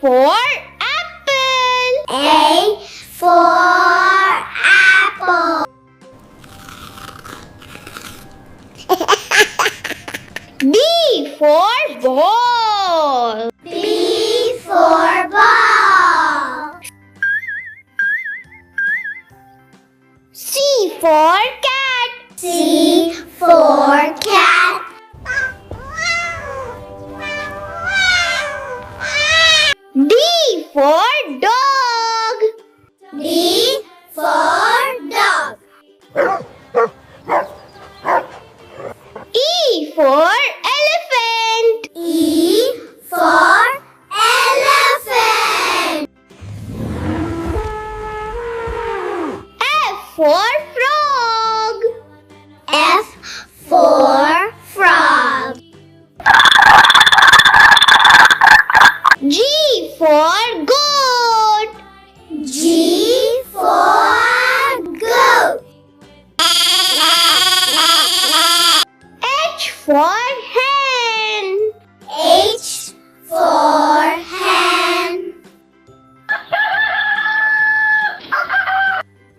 for apple. A for apple. B for ball. B for ball. C for cat. C for cat. D for dog. D for dog. E for elephant. E for elephant. F for frog. F for frog. G for goat. G for goat. H for hen. H for hen.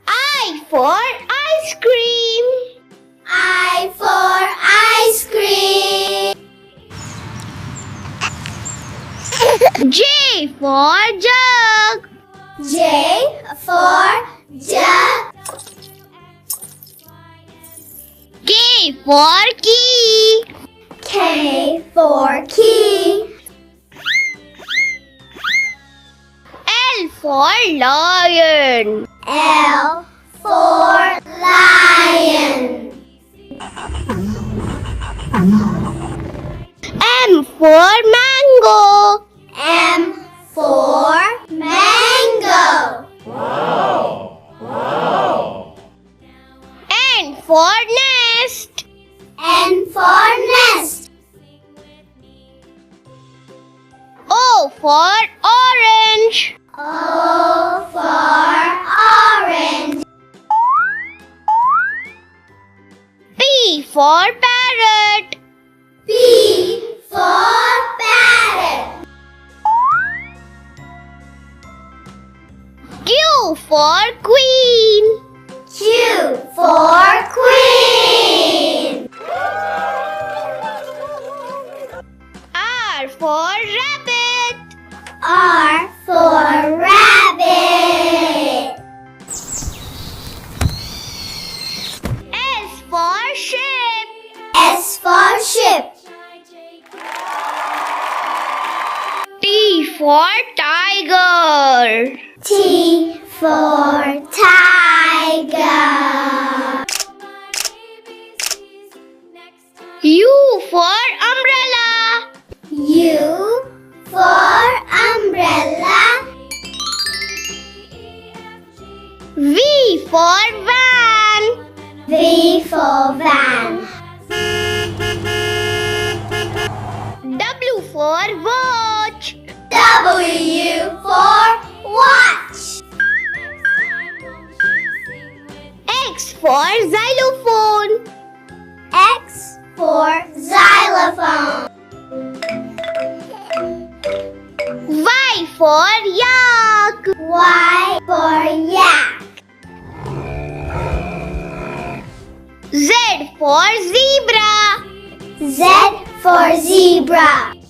I for ice cream. I for ice cream. J for jug. J for jug. K for key. K for key. L for lion. L for lion. M for mango. M for mango. N for nest. N for nest. O for orange. O for orange. P for parrot. P for parrot. Q for queen. Q for queen. R for rabbit. R for rabbit. S for ship. S for ship. T for tiger. T for tiger. U for umbrella. U for umbrella. V for van. V for van. W for watch. W for watch. X for xylophone. X for xylophone. Y for yak. Y for yak. Z for zebra. Z for zebra.